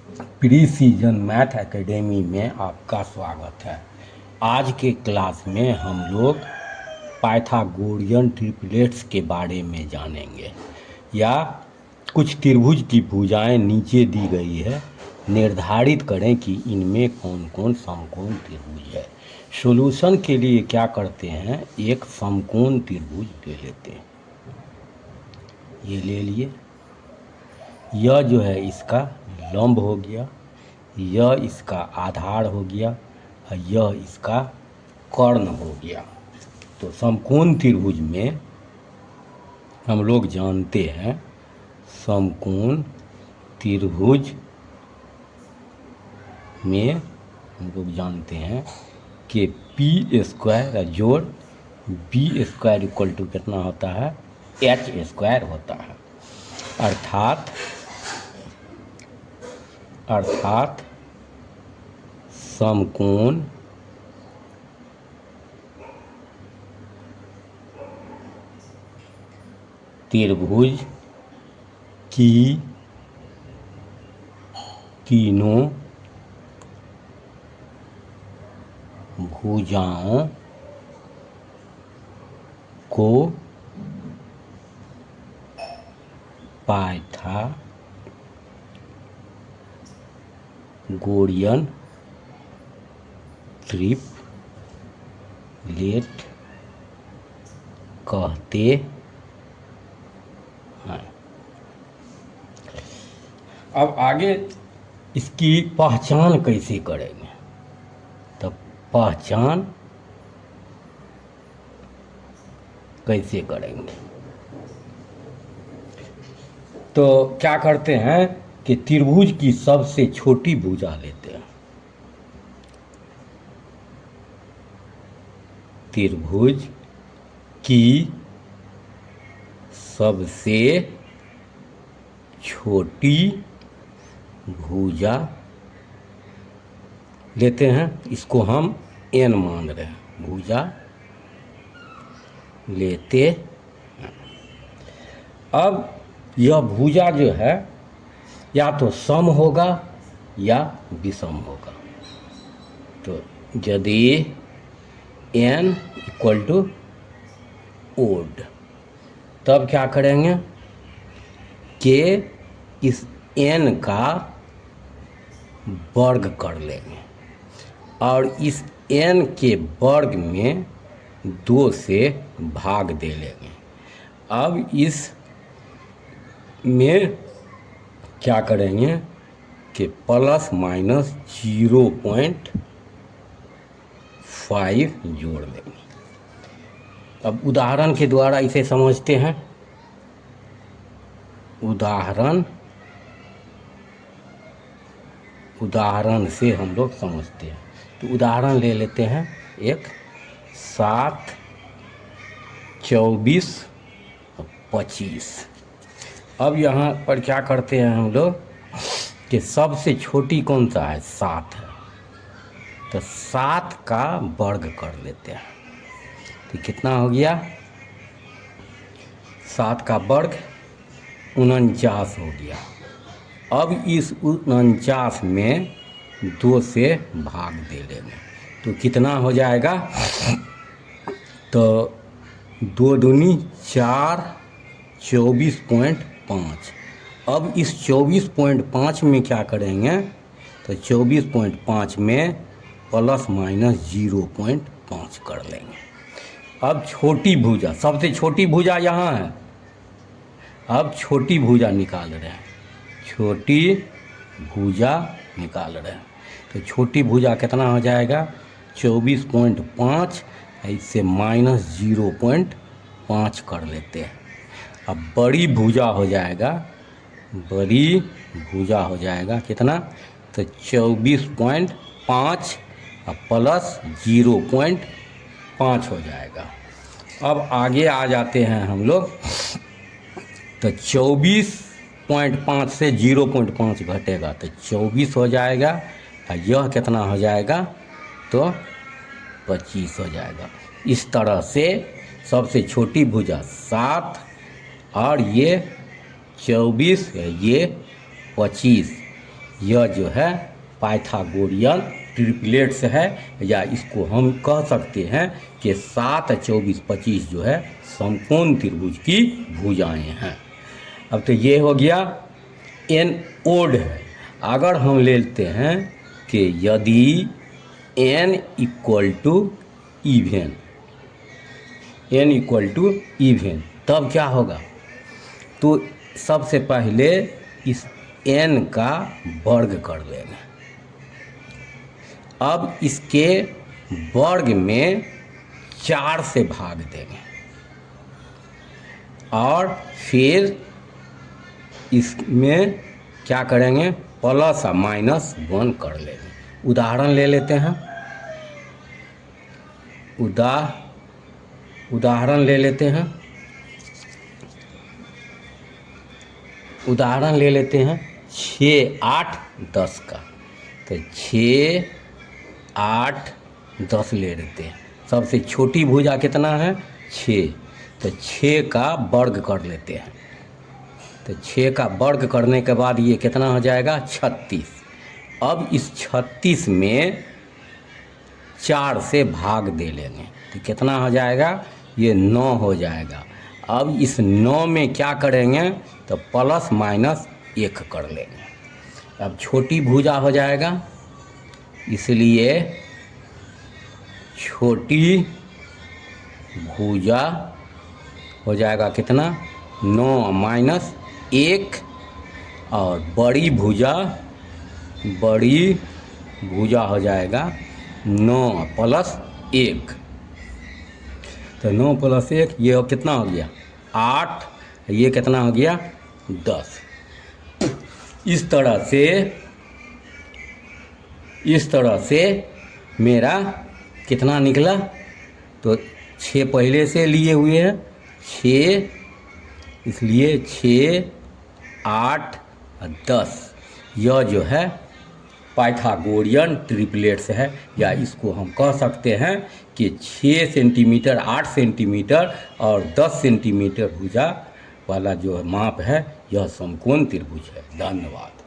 Precision math academy में आपका स्वागत है। आज के क्लास में हम लोग पाइथागोरियन ट्रिपलेट्स के बारे में जानेंगे, या कुछ त्रिभुज की भुजाएं नीचे दी गई है, निर्धारित करें कि इनमें कौन कौन समकोण त्रिभुज है। सॉल्यूशन के लिए क्या करते हैं, एक समकोण त्रिभुज ले लेते हैं। ये ले लिए, यह जो है इसका लंब हो गया, यह इसका आधार हो गया और यह इसका कर्ण हो गया। तो समकोण त्रिभुज में हम लोग जानते हैं, समकोण त्रिभुज में हम लोग जानते हैं कि पी स्क्वायर जोड़ बी स्क्वायर इक्वल टू कितना होता है, एच स्क्वायर होता है। अर्थात समकोण त्रिभुज की तीनों भुजाओं को पाइथागोरियन ट्रिपलेट कहते हैं। अब आगे इसकी पहचान कैसे करेंगे, तो पहचान कैसे करेंगे, तो क्या करते हैं कि त्रिभुज की सबसे छोटी भुजा लेते हैं। त्रिभुज की सबसे छोटी भुजा लेते हैं, इसको हम n मान रहे हैं, भुजा लेते हैं। अब यह भुजा जो है या तो सम होगा या विषम होगा। तो यदि n इक्वल टू ओड, तब क्या करेंगे कि इस n का वर्ग कर लेंगे और इस n के वर्ग में 2 से भाग दे लेंगे। अब इस में क्या करेंगे कि प्लस माइनस 0.5 जोड़ लेंगे। अब उदाहरण के द्वारा इसे समझते हैं। उदाहरण से हम लोग समझते हैं। तो उदाहरण ले लेते हैं एक 7, 24 और 25। अब यहाँ पर क्या करते हैं हम लोग कि सबसे छोटी कौन सा है, 7 है, तो 7 का वर्ग कर लेते हैं। तो कितना हो गया, 7 का वर्ग 49 हो गया। अब इस 49 में 2 से भाग दे लेंगे, तो कितना हो जाएगा, तो 2 दूनी 4, 24.5। अब इस 24.5 में क्या करेंगे, तो 24.5 में प्लस माइनस 0.5 कर लेंगे। अब छोटी भुजा, सबसे छोटी भुजा यहाँ है, अब छोटी भुजा निकाल रहे हैं, छोटी भुजा निकाल रहे हैं। तो छोटी भुजा कितना हो जाएगा, 24.5, इससे माइनस 0.5 कर लेते हैं। अब बड़ी भुजा हो जाएगा, बड़ी भुजा हो जाएगा कितना, तो 24.5 और प्लस 0.5 हो जाएगा। अब आगे आ जाते हैं हम लोग, तो 24.5 से 0.5 घटेगा तो 24 हो जाएगा, और यह कितना हो जाएगा, तो 25 हो जाएगा। इस तरह से सबसे छोटी भुजा 7 और ये 24, ये 25, यह जो है पाइथागोरियन ट्रिपलेट्स है, या इसको हम कह सकते हैं कि 7, 24, 25 जो है समकोण त्रिभुज की भुजाएं हैं। अब तो ये हो गया एन ओड है। अगर हम लेते हैं कि यदि n equal to even, n equal to even, तब क्या होगा? तो सबसे पहले इस n का वर्ग कर लेंगे। अब इसके वर्ग में 4 से भाग देंगे और फिर इसमें क्या करेंगे? प्लस और माइनस 1 कर लेंगे। उदाहरण ले लेते हैं। उदाहरण ले लेते हैं। उदाहरण ले लेते हैं 6, 8, 10 का। तो 6, 8, 10 ले लेते हैं। सबसे छोटी भुजा कितना है? 6। तो 6 का वर्ग कर लेते हैं। तो 6 का वर्ग करने के बाद ये कितना हो जाएगा? 36। अब इस 36 में 4 से भाग दे लेंगे तो कितना हो जाएगा? ये 9 हो जाएगा। अब इस 9 में क्या करेंगे? तो प्लस माइनस 1 कर लेंगे। अब छोटी भुजा हो जाएगा, इसलिए छोटी भुजा हो जाएगा कितना? 9 माइनस 1। और बड़ी भुजा हो जाएगा 9 प्लस 1। तो 9 प्लस 1 ये कितना हो गया? 8। ये कितना हो गया? 10। इस तरह से मेरा कितना निकला? तो 6 पहले से लिए हुए हैं 6, इसलिए 6, 8 और 10 यह जो है पाइथागोरियन ट्रिपलेट्स है, या इसको हम कह सकते हैं कि 6 सेंटीमीटर, 8 सेंटीमीटर और 10 सेंटीमीटर भुजा वाला जो माप है यह समकोण त्रिभुज है। धन्यवाद।